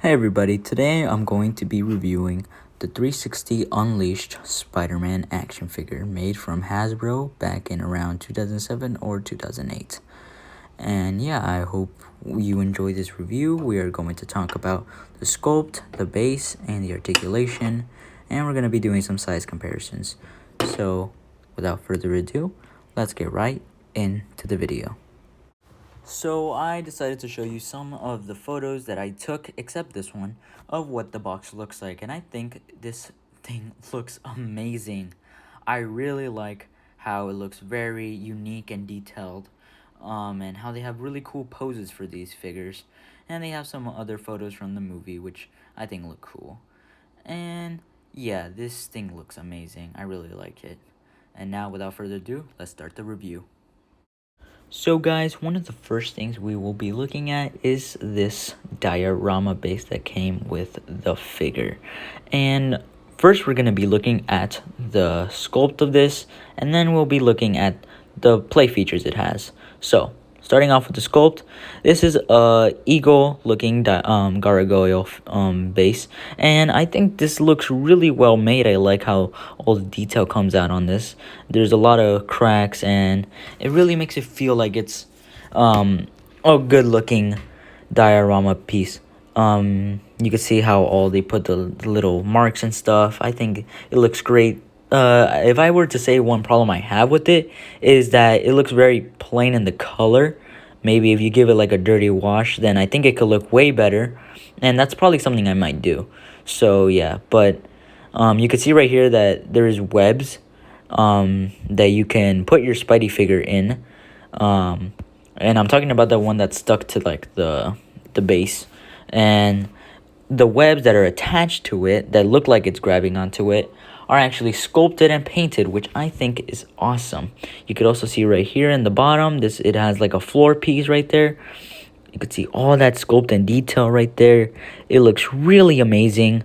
Hey everybody, today I'm going to be reviewing the 360 Unleashed Spider-Man action figure made from Hasbro back in around 2007 or 2008. And yeah, I hope you enjoy this review. We are going to talk about the sculpt, the base, and the articulation, and we're going to be doing some size comparisons. So without further ado, let's get right into the video. So I decided to show you some of the photos that I took, except this one, of what the box looks like. And I think this thing looks amazing. I really like how it looks very unique and detailed. And how they have really cool poses for these figures. And they have some other photos from the movie, which I think look cool. And yeah, this thing looks amazing. I really like it. And now, without further ado, let's start the review. So guys, one of the first things we will be looking at is this diorama base that came with the figure. And first we're going to be looking at the sculpt of this, and then we'll be looking at the play features it has. So, starting off with the sculpt, this is a eagle looking gargoyle base, and I think this looks really well made. I like how all the detail comes out on this. There's a lot of cracks, and it really makes it feel like it's a good looking diorama piece. You can see how all they put the little marks and stuff. I think it looks great. If I were to say one problem I have with it is that it looks very plain in the color. Maybe if you give it like a dirty wash, then I think it could look way better, and that's probably something I might do. So yeah, but you can see right here that there's webs that you can put your Spidey figure in, and I'm talking about the one that's stuck to like the base, and the webs that are attached to it that look like it's grabbing onto it are actually sculpted and painted, which I think is awesome. You could also see right here in the bottom, it has like a floor piece right there. You could see all that sculpt and detail right there. It looks really amazing.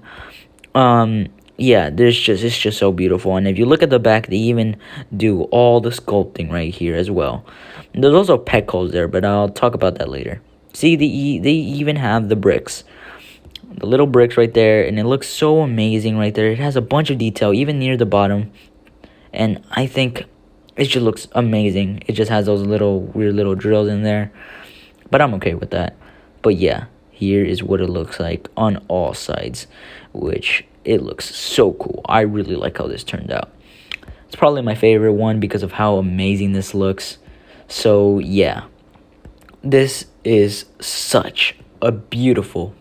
Yeah, it's just so beautiful. And if you look at the back, they even do all the sculpting right here as well. And there's also peg holes there, but I'll talk about that later. See, they even have the bricks. The little bricks right there, and it looks so amazing right there. It has a bunch of detail even near the bottom, and I think it just looks amazing. It just has those weird little drills in there, but I'm okay with that. But yeah, here is what it looks like on all sides, which it looks so cool. I really like how this turned out. It's probably my favorite one because of how amazing this looks. So yeah, this is such a beautiful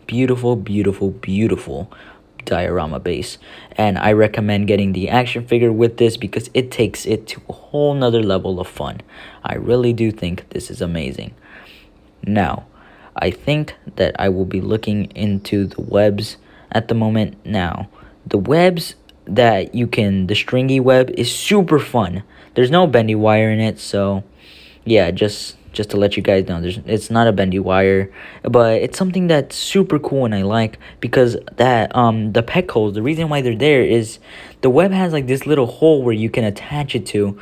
diorama base, and I recommend getting the action figure with this because it takes it to a whole nother level of fun. I really do think this is amazing. Now, I think that I will be looking into the webs at the moment. Now, the webs that the stringy web is super fun. There's no bendy wire in it, so yeah, just to let you guys know, it's not a bendy wire, but it's something that's super cool and I like because that the peg holes, the reason why they're there is the web has like this little hole where you can attach it to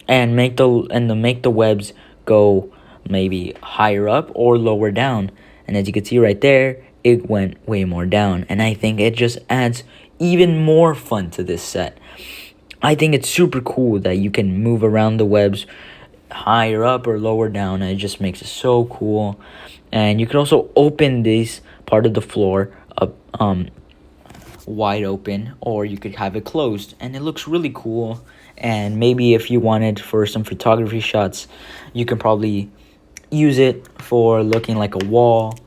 and make the webs go maybe higher up or lower down. And as you can see right there, it went way more down, and I think it just adds even more fun to this set. I think it's super cool that you can move around the webs higher up or lower down, and it just makes it so cool. And you can also open this part of the floor up wide open, or you could have it closed, and it looks really cool. And maybe if you wanted for some photography shots, you can probably use it for looking like a wall.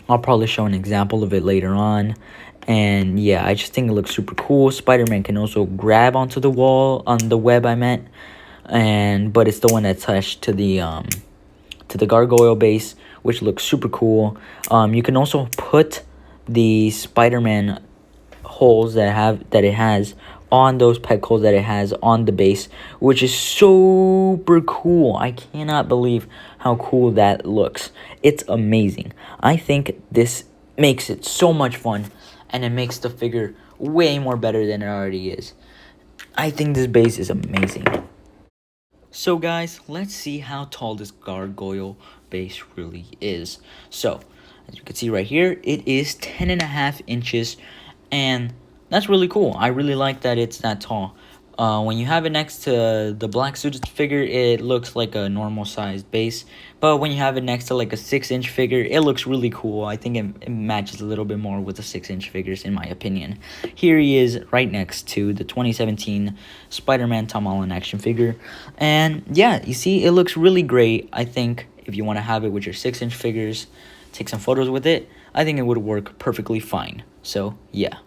I'll probably show an example of it later on. And yeah, I just think it looks super cool. Spider-Man can also grab onto the wall, on the web I meant, but it's the one that's attached to the gargoyle base, which looks super cool. You can also put the Spider-Man holes that it has on those peg holes that it has on the base, which is super cool. I cannot believe how cool that looks. It's amazing. I think this makes it so much fun, and it makes the figure way more better than it already is. I think this base is amazing. So guys, let's see how tall this gargoyle base really is. So, As you can see right here, it is 10.5 inches, and that's really cool. I really like that it's that tall. When you have it next to the black suited figure, it looks like a normal sized base. But when you have it next to like a 6-inch figure, it looks really cool. I think it matches a little bit more with the 6-inch figures, in my opinion. Here he is right next to the 2017 Spider-Man Tom Holland action figure. And yeah, you see, it looks really great. I think if you want to have it with your 6-inch figures, take some photos with it, I think it would work perfectly fine. So yeah.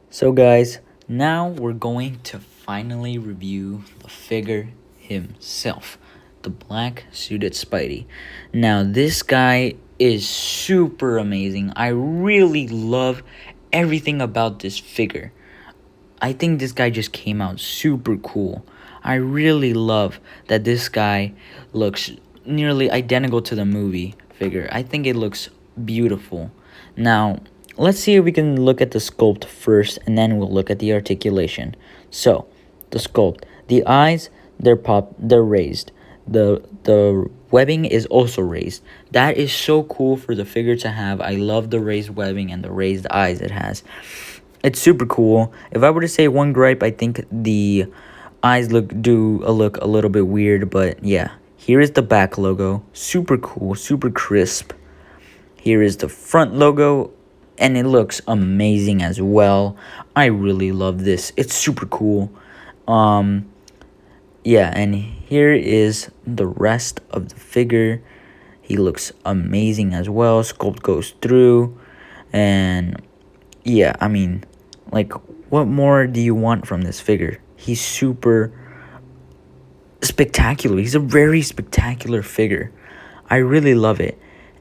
So guys, now we're going to finally review the figure himself, the black suited Spidey. Now this guy is super amazing. I really love everything about this figure. I think this guy just came out super cool. I really love that this guy looks nearly identical to the movie figure. I think it looks beautiful. Now, let's see if we can look at the sculpt first, and then we'll look at the articulation. So, the sculpt. The eyes, they're raised. The webbing is also raised. That is so cool for the figure to have. I love the raised webbing and the raised eyes it has. It's super cool. If I were to say one gripe, I think the eyes look a little bit weird, but yeah. Here is the back logo. Super cool, super crisp. Here is the front logo, and it looks amazing as well. I really love this. It's super cool. Yeah, and here is the rest of the figure. He looks amazing as well. Sculpt goes through, and yeah, I mean, like, what more do you want from this figure? He's super spectacular. He's a very spectacular figure. I really love it.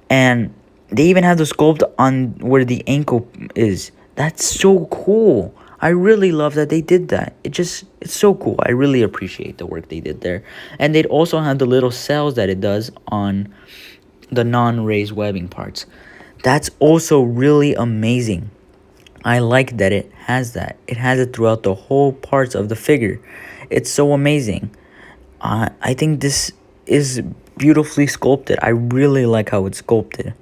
And they even have the sculpt on where the ankle is. That's so cool. I really love that they did that. It's so cool. I really appreciate the work they did there. And they'd also have the little cells that it does on the non-raised webbing parts. That's also really amazing. I like that it has that. It has it throughout the whole parts of the figure. It's so amazing. I think this is beautifully sculpted. I really like how it's sculpted.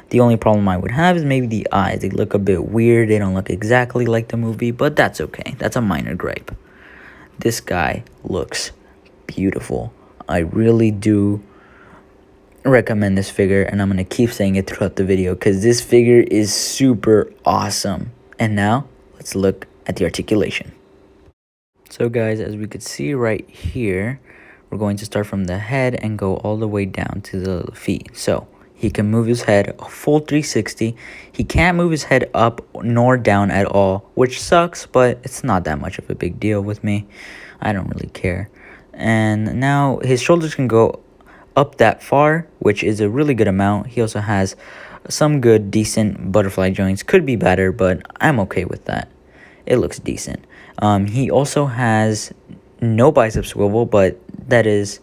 The only problem I would have is maybe the eyes. They look a bit weird. They don't look exactly like the movie, but that's okay. That's a minor gripe. This guy looks beautiful. I really do recommend this figure, and I'm going to keep saying it throughout the video because this figure is super awesome. And now, let's look at the articulation. So guys, as we could see right here, we're going to start from the head and go all the way down to the feet. So, he can move his head a full 360. He can't move his head up nor down at all, which sucks, but it's not that much of a big deal with me. I don't really care. And now his shoulders can go up that far, which is a really good amount. He also has some good, decent butterfly joints. Could be better, but I'm okay with that. It looks decent. He also has no bicep swivel, but that is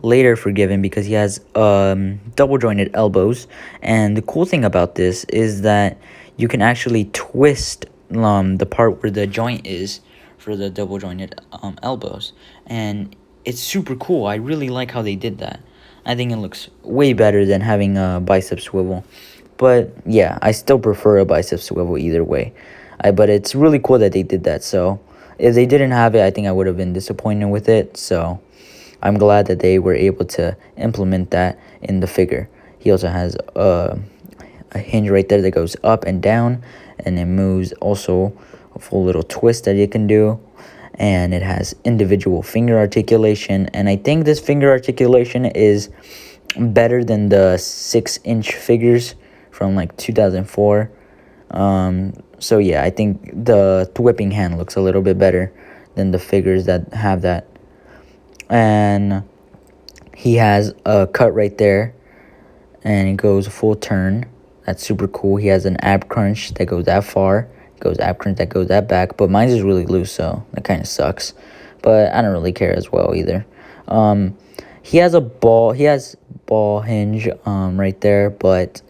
later forgiven because he has double jointed elbows. And the cool thing about this is that you can actually twist the part where the joint is for the double jointed elbows, and it's super cool. I really like how they did that. I think it looks way better than having a bicep swivel, but yeah, I still prefer a bicep swivel either way. But it's really cool that they did that. So if they didn't have it, I think I would have been disappointed with it. So I'm glad that they were able to implement that in the figure. He also has a hinge right there that goes up and down, and it moves also a full little twist that you can do. And it has individual finger articulation, and I think this finger articulation is better than the 6-inch figures from like 2004. So yeah, I think the whipping hand looks a little bit better than the figures that have that. And he has a cut right there, and it goes full turn. That's super cool. He has an ab crunch that goes that far, goes ab crunch that goes that back, but mine is really loose, so that kind of sucks. But I don't really care as well either. He has ball hinge right there, but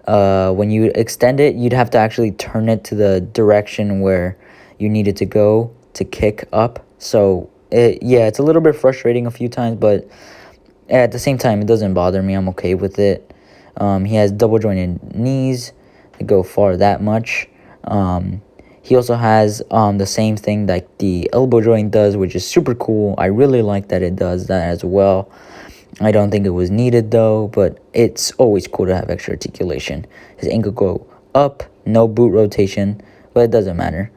when you extend it, you'd have to actually turn it to the direction where you need it to go to kick up. So it's a little bit frustrating a few times, but at the same time, it doesn't bother me. I'm okay with it. He has double jointed knees to go far that much. He also has the same thing that the elbow joint does, which is super cool. I really like that it does that as well. I don't think it was needed though, but it's always cool to have extra articulation. His ankle go up, no boot rotation, but it doesn't matter.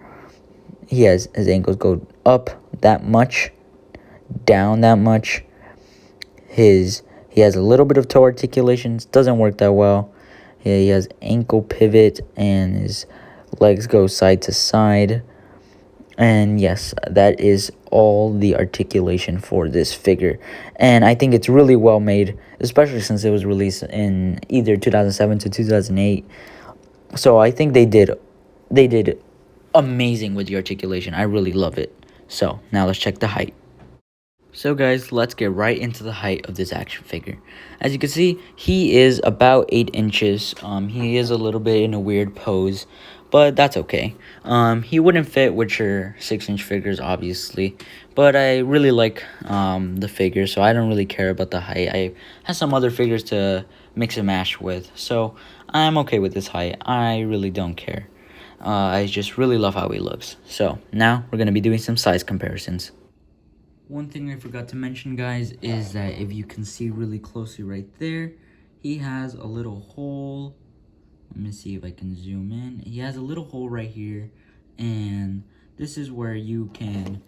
His ankles go up that much, down that much. He has a little bit of toe articulations, doesn't work that well. He has ankle pivot and his legs go side to side. And yes, that is all the articulation for this figure. And I think it's really well made, especially since it was released in either 2007 to 2008. So I think they did amazing with the articulation. I really love it. So now let's check the height. So guys, let's get right into the height of this action figure. As you can see, he is about 8 inches. He is a little bit in a weird pose, but that's okay. He wouldn't fit with your 6-inch figures, obviously, but I really like the figure, so I don't really care about the height. I have some other figures to mix and match with, so I'm okay with this height. I really don't care. I just really love how he looks. So now we're going to be doing some size comparisons. One thing I forgot to mention, guys, is that if you can see really closely right there, he has a little hole. Let me see if I can zoom in. He has a little hole right here, and this is where you can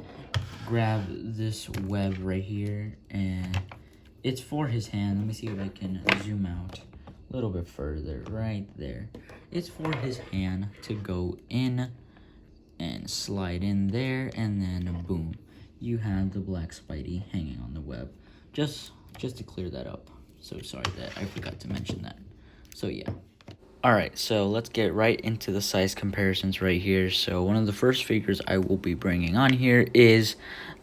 grab this web right here, and it's for his hand. Let me see if I can zoom out a little bit further. Right there. It's for his hand to go in and slide in there, and then boom. You have the black Spidey hanging on the web. Just to clear that up. So sorry that I forgot to mention that. So yeah. Alright, so let's get right into the size comparisons right here. So one of the first figures I will be bringing on here is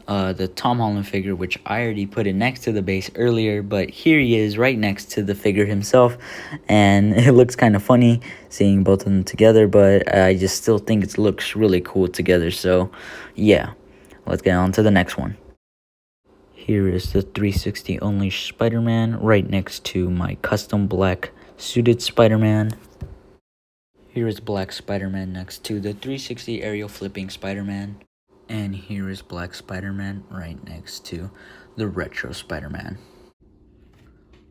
the Tom Holland figure, which I already put it next to the base earlier, but here he is right next to the figure himself, and it looks kind of funny seeing both of them together, but I just still think it looks really cool together. So yeah. Let's get on to the next one. Here is the 360 Unleashed Spider-Man right next to my custom black suited Spider-Man. Here is Black Spider-Man next to the 360 aerial flipping Spider-Man. And here is Black Spider-Man right next to the retro Spider-Man.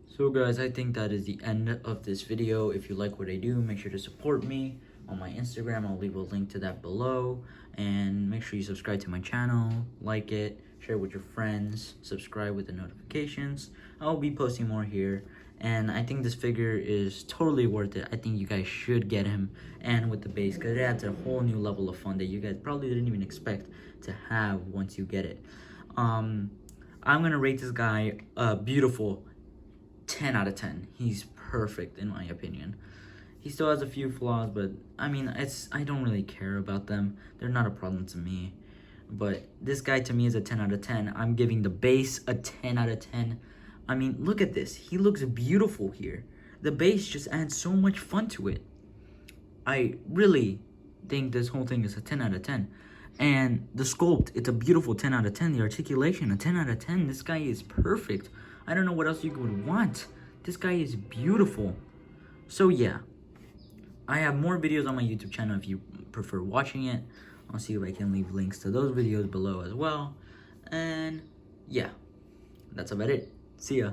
So guys, I think that is the end of this video. If you like what I do, make sure to support me on my Instagram. I'll leave a link to that below. And make sure you subscribe to my channel, like it, share with your friends, subscribe with the notifications. I'll be posting more here. And I think this figure is totally worth it. I think you guys should get him, and with the base, because it adds a whole new level of fun that you guys probably didn't even expect to have once you get it. I'm going to rate this guy a beautiful 10 out of 10. He's perfect in my opinion. He still has a few flaws, but I mean, I don't really care about them. They're not a problem to me. But this guy to me is a 10 out of 10. I'm giving the base a 10 out of 10. I mean, look at this. He looks beautiful here. The base just adds so much fun to it. I really think this whole thing is a 10 out of 10. And the sculpt, it's a beautiful 10 out of 10. The articulation, a 10 out of 10. This guy is perfect. I don't know what else you would want. This guy is beautiful. So yeah, I have more videos on my YouTube channel if you prefer watching it. I'll see if I can leave links to those videos below as well. And yeah, that's about it. See ya.